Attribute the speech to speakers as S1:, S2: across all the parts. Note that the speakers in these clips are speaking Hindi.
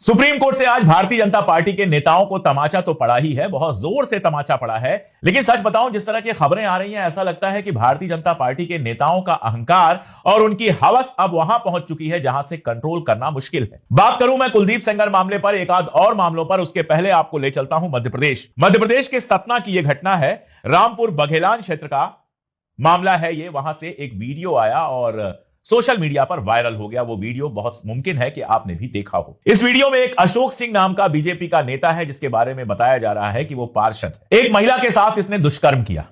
S1: सुप्रीम कोर्ट से आज भारतीय जनता पार्टी के नेताओं को तमाचा तो पड़ा ही है, बहुत जोर से तमाचा पड़ा है। लेकिन सच बताऊं, जिस तरह की खबरें आ रही हैं, ऐसा लगता है कि भारतीय जनता पार्टी के नेताओं का अहंकार और उनकी हवस अब वहां पहुंच चुकी है जहां से कंट्रोल करना मुश्किल है। बात करूं मैं कुलदीप सेंगर मामले पर, एक आध और मामलों पर, उसके पहले आपको ले चलता हूं मध्य प्रदेश के सतना की यह घटना है। रामपुर बघेलान क्षेत्र का मामला है ये। वहां से एक वीडियो आया और सोशल मीडिया पर वायरल हो गया। वो वीडियो बहुत मुमकिन है कि आपने भी देखा हो। इस वीडियो में एक अशोक सिंह नाम का बीजेपी का नेता है जिसके बारे में बताया जा रहा है कि वो पार्षद है। एक महिला के साथ इसने दुष्कर्म किया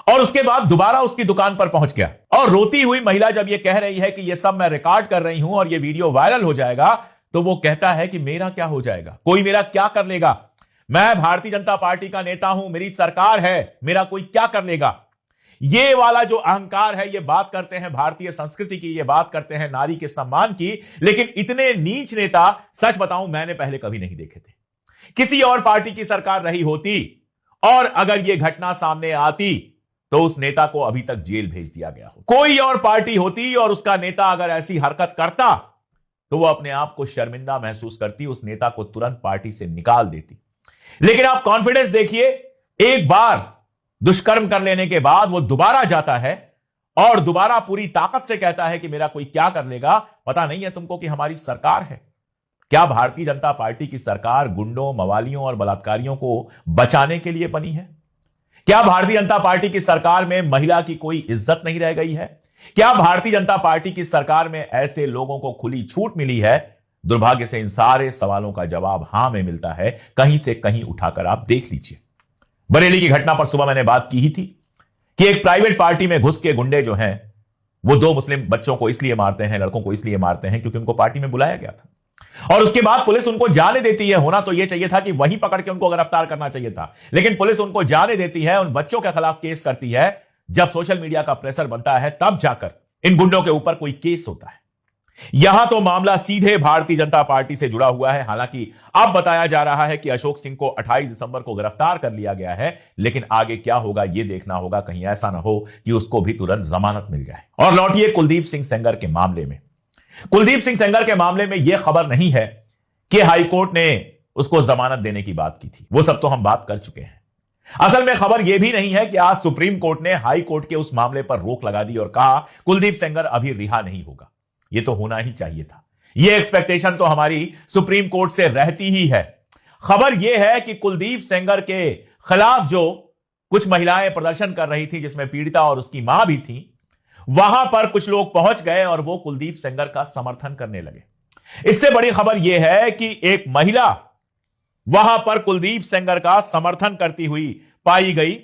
S1: और उसके बाद दोबारा उसकी दुकान पर पहुंच गया। और रोती हुई महिला जब ये कह रही है कि ये सब मैं रिकॉर्ड कर रही हूं और ये वीडियो वायरल हो जाएगा, तो वो कहता है कि मेरा क्या हो जाएगा, कोई मेरा क्या कर लेगा, मैं भारतीय जनता पार्टी का नेता हूं, मेरी सरकार है, मेरा कोई क्या कर लेगा। ये वाला जो अहंकार है, ये बात करते हैं भारतीय संस्कृति की, ये बात करते हैं नारी के सम्मान की। लेकिन इतने नीच नेता सच बताऊं मैंने पहले कभी नहीं देखे थे। किसी और पार्टी की सरकार रही होती और अगर ये घटना सामने आती तो उस नेता को अभी तक जेल भेज दिया गया हो। कोई और पार्टी होती और उसका नेता अगर ऐसी हरकत करता तो वो अपने आप को शर्मिंदा महसूस करती, उस नेता को तुरंत पार्टी से निकाल देती। लेकिन आप कॉन्फिडेंस देखिए, एक बार दुष्कर्म कर लेने के बाद वो दोबारा जाता है और दोबारा पूरी ताकत से कहता है कि मेरा कोई क्या कर लेगा। पता नहीं है तुमको कि हमारी सरकार है। क्या भारतीय जनता पार्टी की सरकार गुंडों, मवालियों और बलात्कारियों को बचाने के लिए बनी है? क्या भारतीय जनता पार्टी की सरकार में महिला की कोई इज्जत नहीं रह गई है? क्या भारतीय जनता पार्टी की सरकार में ऐसे लोगों को खुली छूट मिली है? दुर्भाग्य से इन सारे सवालों का जवाब हां में मिलता है। कहीं से कहीं उठाकर आप देख लीजिए। बरेली की घटना पर सुबह मैंने बात की ही थी कि एक प्राइवेट पार्टी में घुस के गुंडे जो हैं वो दो मुस्लिम बच्चों को इसलिए मारते हैं, लड़कों को इसलिए मारते हैं क्योंकि उनको पार्टी में बुलाया गया था। और उसके बाद पुलिस उनको जाने देती है। होना तो यह चाहिए था कि वहीं पकड़ के उनको गिरफ्तार करना चाहिए था, लेकिन पुलिस उनको जाने देती है, उन बच्चों के खिलाफ केस करती है। जब सोशल मीडिया का प्रेशर बनता है तब जाकर इन गुंडों के ऊपर कोई केस होता है। यहां तो मामला सीधे भारतीय जनता पार्टी से जुड़ा हुआ है। हालांकि अब बताया जा रहा है कि अशोक सिंह को 28 दिसंबर को गिरफ्तार कर लिया गया है, लेकिन आगे क्या होगा यह देखना होगा। कहीं ऐसा ना हो कि उसको भी तुरंत जमानत मिल जाए। और लौटिए कुलदीप सिंह सेंगर के मामले में। कुलदीप सिंह सेंगर के मामले में यह खबर नहीं है कि हाईकोर्ट ने उसको जमानत देने की बात की थी, वो सब तो हम बात कर चुके हैं। असल में खबर यह भी नहीं है कि आज सुप्रीम कोर्ट ने हाई कोर्ट के उस मामले पर रोक लगा दी और कहा कुलदीप सेंगर अभी रिहा नहीं होगा। यह तो होना ही चाहिए था। यह एक्सपेक्टेशन तो हमारी सुप्रीम कोर्ट से रहती ही है। खबर यह है कि कुलदीप सेंगर के खिलाफ जो कुछ महिलाएं प्रदर्शन कर रही थी, जिसमें पीड़िता और उसकी मां भी थी, वहां पर कुछ लोग पहुंच गए और वो कुलदीप सेंगर का समर्थन करने लगे। इससे बड़ी खबर यह है कि एक महिला वहां पर कुलदीप सेंगर का समर्थन करती हुई पाई गई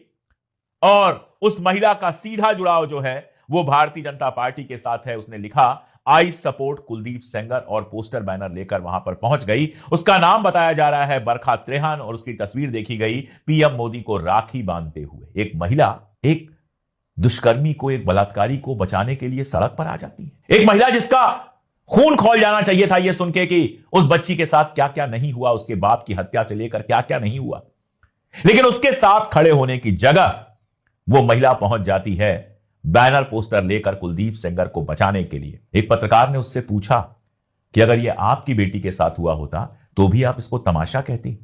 S1: और उस महिला का सीधा जुड़ाव जो है वो भारतीय जनता पार्टी के साथ है। उसने लिखा आई सपोर्ट कुलदीप सेंगर और पोस्टर बैनर लेकर वहां पर पहुंच गई। उसका नाम बताया जा रहा है बरखा त्रेहन और उसकी तस्वीर देखी गई पीएम मोदी को राखी बांधते हुए। एक महिला एक दुष्कर्मी को, एक बलात्कारी को बचाने के लिए सड़क पर आ जाती है। एक महिला जिसका खून खौल जाना चाहिए था यह सुन के कि उस बच्ची के साथ क्या क्या नहीं हुआ, उसके बाप की हत्या से लेकर क्या क्या नहीं हुआ, लेकिन उसके साथ खड़े होने की जगह वो महिला पहुंच जाती है बैनर पोस्टर लेकर कुलदीप सेंगर को बचाने के लिए। एक पत्रकार ने उससे पूछा कि अगर यह आपकी बेटी के साथ हुआ होता तो भी आप इसको तमाशा कहती?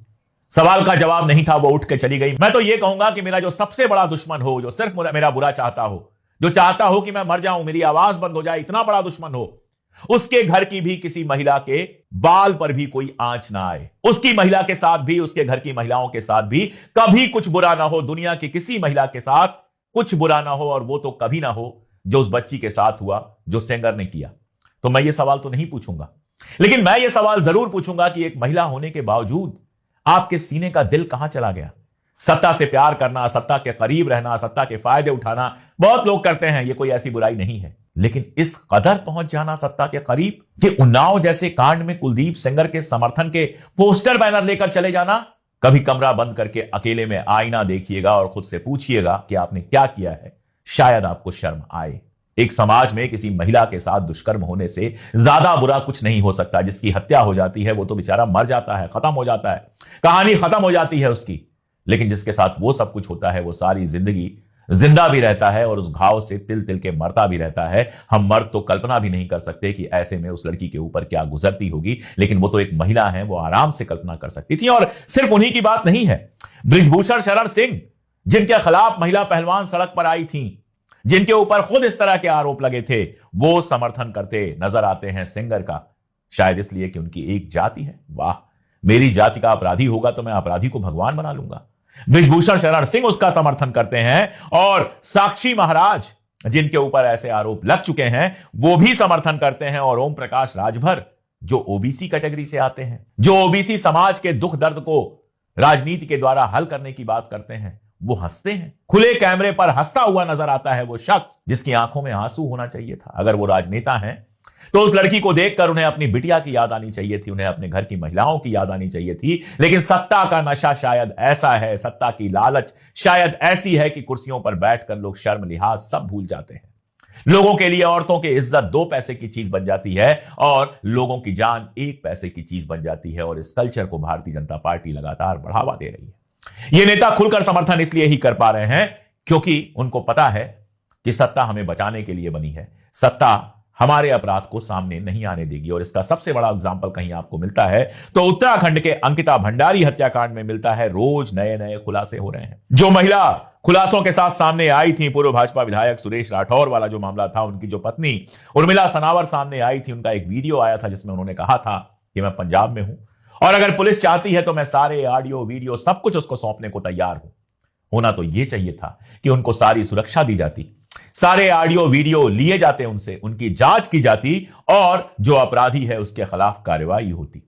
S1: सवाल का जवाब नहीं था, वो उठ के चली गई। मैं तो यह कहूंगा कि मेरा जो सबसे बड़ा दुश्मन हो, जो सिर्फ मेरा बुरा चाहता हो, जो चाहता हो कि मैं मर जाऊं, मेरी आवाज बंद हो जाए, इतना बड़ा दुश्मन हो, उसके घर की भी किसी महिला के बाल पर भी कोई आंच ना आए। उसकी महिला के साथ भी, उसके घर की महिलाओं के साथ भी कभी कुछ बुरा ना हो। दुनिया की किसी महिला के साथ कुछ बुरा ना हो, और वो तो कभी ना हो जो उस बच्ची के साथ हुआ, जो सेंगर ने किया। तो मैं ये सवाल तो नहीं पूछूंगा, लेकिन मैं ये सवाल जरूर पूछूंगा कि एक महिला होने के बावजूद आपके सीने का दिल कहां चला गया? सत्ता से प्यार करना, सत्ता के करीब रहना, सत्ता के फायदे उठाना बहुत लोग करते हैं, ये कोई ऐसी बुराई नहीं है, लेकिन इस कदर पहुंच जाना सत्ता के करीब कि उन्नाव जैसे कांड में कुलदीप सेंगर के समर्थन के पोस्टर बैनर लेकर चले जाना। कभी कमरा बंद करके अकेले में आईना देखिएगा और खुद से पूछिएगा कि आपने क्या किया है, शायद आपको शर्म आए। एक समाज में किसी महिला के साथ दुष्कर्म होने से ज्यादा बुरा कुछ नहीं हो सकता। जिसकी हत्या हो जाती है वो तो बेचारा मर जाता है, खत्म हो जाता है, कहानी खत्म हो जाती है उसकी। लेकिन जिसके साथ वो सब कुछ होता है वो सारी जिंदगी जिंदा भी रहता है और उस घाव से तिल तिल के मरता भी रहता है। हम मर्द तो कल्पना भी नहीं कर सकते कि ऐसे में उस लड़की के ऊपर क्या गुजरती होगी, लेकिन वो तो एक महिला है, वो आराम से कल्पना कर सकती थी। और सिर्फ उन्हीं की बात नहीं है, बृजभूषण शरण सिंह जिनके खिलाफ महिला पहलवान सड़क पर आई थी, जिनके ऊपर खुद इस तरह के आरोप लगे थे, वो समर्थन करते नजर आते हैं सिंगर का, शायद इसलिए कि उनकी एक जाति है। वाह, मेरी जाति का अपराधी होगा तो मैं अपराधी को भगवान बना लूंगा। बृजभूषण शरण सिंह उसका समर्थन करते हैं और साक्षी महाराज जिनके ऊपर ऐसे आरोप लग चुके हैं वो भी समर्थन करते हैं। और ओम प्रकाश राजभर जो ओबीसी कैटेगरी से आते हैं, जो ओबीसी समाज के दुख दर्द को राजनीति के द्वारा हल करने की बात करते हैं, वो हंसते हैं। खुले कैमरे पर हंसता हुआ नजर आता है वो शख्स जिसकी आंखों में आंसू होना चाहिए था। अगर वो राजनेता हैं तो उस लड़की को देखकर उन्हें अपनी बिटिया की याद आनी चाहिए थी, उन्हें अपने घर की महिलाओं की याद आनी चाहिए थी। लेकिन सत्ता का नशा शायद ऐसा है, सत्ता की लालच शायद ऐसी है कि कुर्सियों पर बैठकर लोग शर्म लिहाज सब भूल जाते हैं। लोगों के लिए औरतों की इज्जत 2 पैसे की चीज बन जाती है और लोगों की जान 1 पैसे की चीज बन जाती है। और इस कल्चर को भारतीय जनता पार्टी लगातार बढ़ावा दे रही है। ये नेता खुलकर समर्थन इसलिए ही कर पा रहे हैं क्योंकि उनको पता है कि सत्ता हमें बचाने के लिए बनी है, सत्ता हमारे अपराध को सामने नहीं आने देगी। और इसका सबसे बड़ा एग्जाम्पल कहीं आपको मिलता है तो उत्तराखंड के अंकिता भंडारी हत्याकांड में मिलता है। रोज नए नए खुलासे हो रहे हैं। जो महिला खुलासों के साथ सामने आई थी, पूर्व भाजपा विधायक सुरेश राठौर वाला जो मामला था, उनकी जो पत्नी उर्मिला सनावर सामने आई थी, उनका एक वीडियो आया था जिसमें उन्होंने कहा था कि मैं पंजाब में हूं और अगर पुलिस चाहती है तो मैं सारे ऑडियो वीडियो सब कुछ उसको सौंपने को तैयार हूं। होना तो यह चाहिए था कि उनको सारी सुरक्षा दी जाती, सारे ऑडियो वीडियो लिए जाते उनसे, उनकी जांच की जाती और जो अपराधी है उसके खिलाफ कार्रवाई होती।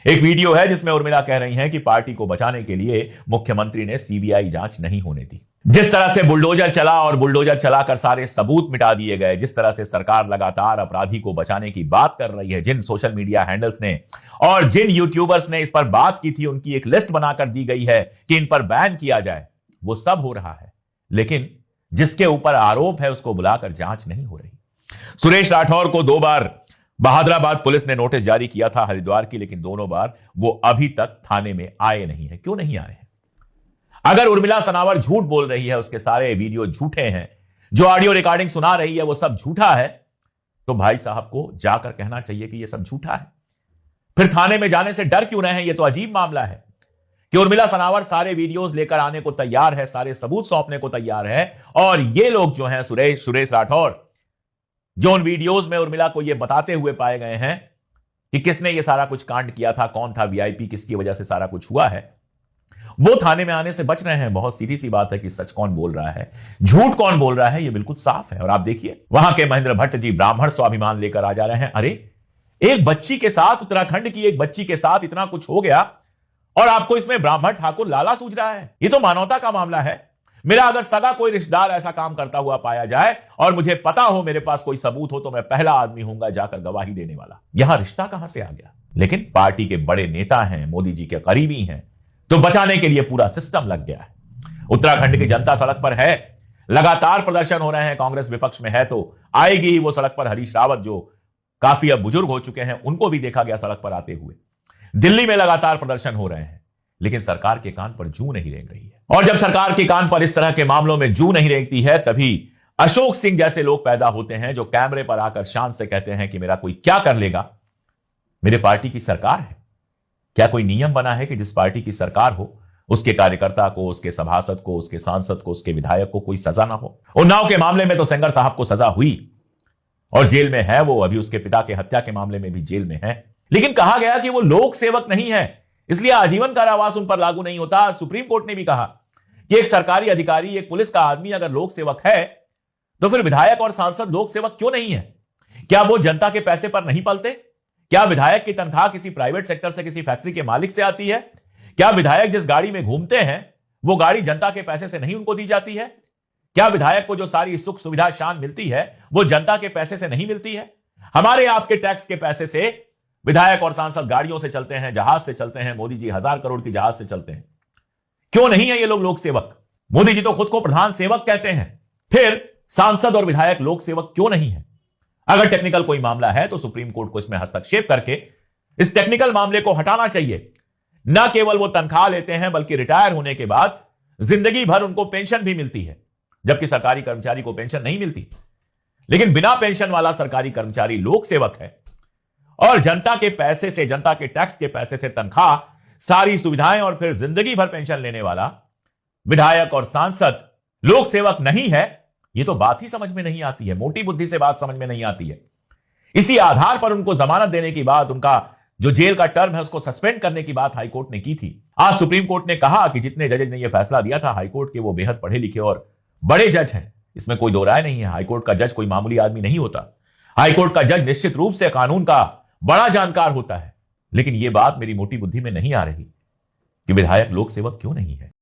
S1: एक वीडियो है जिसमें उर्मिला कह रही हैं कि पार्टी को बचाने के लिए मुख्यमंत्री ने सीबीआई जांच नहीं होने दी। जिस तरह से बुलडोजर चला और बुलडोजर चलाकर सारे सबूत मिटा दिए गए, जिस तरह से सरकार लगातार अपराधी को बचाने की बात कर रही है, जिन सोशल मीडिया हैंडल्स ने और जिन यूट्यूबर्स ने इस पर बात की थी, उनकी एक लिस्ट बनाकर दी गई है कि इन पर बैन किया जाए, वो सब हो रहा है। लेकिन जिसके ऊपर आरोप है उसको बुलाकर जांच नहीं हो रही। सुरेश राठौर को 2 बार बहादुराबाद पुलिस ने नोटिस जारी किया था हरिद्वार की, लेकिन दोनों बार वो अभी तक थाने में आए नहीं है। क्यों नहीं आए हैं? अगर उर्मिला सनावर झूठ बोल रही है, उसके सारे वीडियो झूठे हैं, जो ऑडियो रिकॉर्डिंग सुना रही है वो सब झूठा है, तो भाई साहब को जाकर कहना चाहिए कि ये सब झूठा है। फिर थाने में जाने से डर क्यों रहे हैं? ये तो अजीब मामला है कि उर्मिला सनावर सारे वीडियोस लेकर आने को तैयार है, सारे सबूत सौंपने को तैयार है, और ये लोग जो हैं सुरेश राठौर, जो उन वीडियोस में उर्मिला को ये बताते हुए पाए गए हैं कि किसने ये सारा कुछ कांड किया था, कौन था वीआईपी, किसकी वजह से सारा कुछ हुआ है, वो थाने में आने से बच रहे हैं। बहुत सीधी सी बात है कि सच कौन बोल रहा है, झूठ कौन बोल रहा है, ये बिल्कुल साफ है। और आप देखिए वहां के महेंद्र भट्ट जी ब्राह्मण स्वाभिमान लेकर आ जा रहे हैं। अरे एक बच्ची के साथ, उत्तराखंड की एक बच्ची के साथ इतना कुछ हो गया और आपको इसमें ब्राह्मण ठाकुर लाला सूझ रहा है। ये तो मानवता का मामला है। मेरा अगर सगा कोई रिश्तेदार ऐसा काम करता हुआ पाया जाए और मुझे पता हो, मेरे पास कोई सबूत हो, तो मैं पहला आदमी होऊंगा जाकर गवाही देने वाला। यहां रिश्ता कहां से आ गया? लेकिन पार्टी के बड़े नेता हैं, मोदी जी के करीबी हैं, तो बचाने के लिए पूरा सिस्टम लग गया है। उत्तराखंड की जनता सड़क पर है, लगातार प्रदर्शन हो रहे हैं, कांग्रेस विपक्ष में है तो आएगी ही वो सड़क पर। हरीश रावत जो काफी अब बुजुर्ग हो चुके हैं, उनको भी देखा गया सड़क पर आते हुए। दिल्ली में लगातार प्रदर्शन हो रहे हैं, लेकिन सरकार के कान पर जू नहीं रेंग रही है। और जब सरकार के कान पर इस तरह के मामलों में जू नहीं रेंगती है, तभी अशोक सिंह जैसे लोग पैदा होते हैं जो कैमरे पर आकर शान से कहते हैं कि मेरा कोई क्या कर लेगा, मेरे पार्टी की सरकार है। क्या कोई नियम बना है कि जिस पार्टी की सरकार हो उसके कार्यकर्ता को, उसके सभासद को, उसके सांसद को, उसके विधायक को कोई सजा ना हो? उन्नाव के मामले में तो सेंगर साहब को सजा हुई और जेल में है वो, अभी उसके पिता के हत्या के मामले में भी जेल में है। लेकिन कहा गया कि वो लोक सेवक नहीं है, इसलिए आजीवन कारावास उन पर लागू नहीं होता। सुप्रीम कोर्ट ने भी कहा कि एक सरकारी अधिकारी, एक पुलिस का आदमी अगर लोक सेवक है तो फिर विधायक और सांसद लोक सेवक क्यों नहीं है? क्या वो जनता के पैसे पर नहीं पलते? क्या विधायक की तनख्वाह किसी प्राइवेट सेक्टर से, किसी फैक्ट्री के मालिक से आती है? क्या विधायक जिस गाड़ी में घूमते हैं वो गाड़ी जनता के पैसे से नहीं उनको दी जाती है? क्या विधायक को जो सारी सुख सुविधा शान मिलती है वो जनता के पैसे से नहीं मिलती है? हमारे आपके टैक्स के पैसे से विधायक और सांसद गाड़ियों से चलते हैं, जहाज से चलते हैं। मोदी जी 1000 करोड़ की जहाज से चलते हैं। क्यों नहीं है ये लोग लोक सेवक? मोदी जी तो खुद को प्रधान सेवक कहते हैं, फिर सांसद और विधायक लोक सेवक क्यों नहीं है? अगर टेक्निकल कोई मामला है तो सुप्रीम कोर्ट को इसमें हस्तक्षेप करके इस टेक्निकल मामले को हटाना चाहिए। न केवल वो तनख्वाह लेते हैं, बल्कि रिटायर होने के बाद जिंदगी भर उनको पेंशन भी मिलती है। जबकि सरकारी कर्मचारी को पेंशन नहीं मिलती। लेकिन बिना पेंशन वाला सरकारी कर्मचारी लोक सेवक है और जनता के पैसे से, जनता के टैक्स के पैसे से तनख्वाह, सारी सुविधाएं और फिर जिंदगी भर पेंशन लेने वाला विधायक और सांसद लोक सेवक नहीं है। यह तो बात ही समझ में नहीं आती है, मोटी बुद्धि से बात समझ में नहीं आती है। इसी आधार पर उनको जमानत देने की बात, उनका जो जेल का टर्म है उसको सस्पेंड करने की बात हाईकोर्ट ने की थी। आज सुप्रीम कोर्ट ने कहा कि जितने जजेज ने यह फैसला दिया था हाईकोर्ट के, वो बेहद पढ़े लिखे और बड़े जज हैं, इसमें कोई दो राय नहीं है। हाईकोर्ट का जज कोई मामूली आदमी नहीं होता। हाईकोर्ट का जज निश्चित रूप से कानून का बड़ा जानकार होता है। लेकिन यह बात मेरी मोटी बुद्धि में नहीं आ रही कि विधायक लोक सेवक क्यों नहीं है।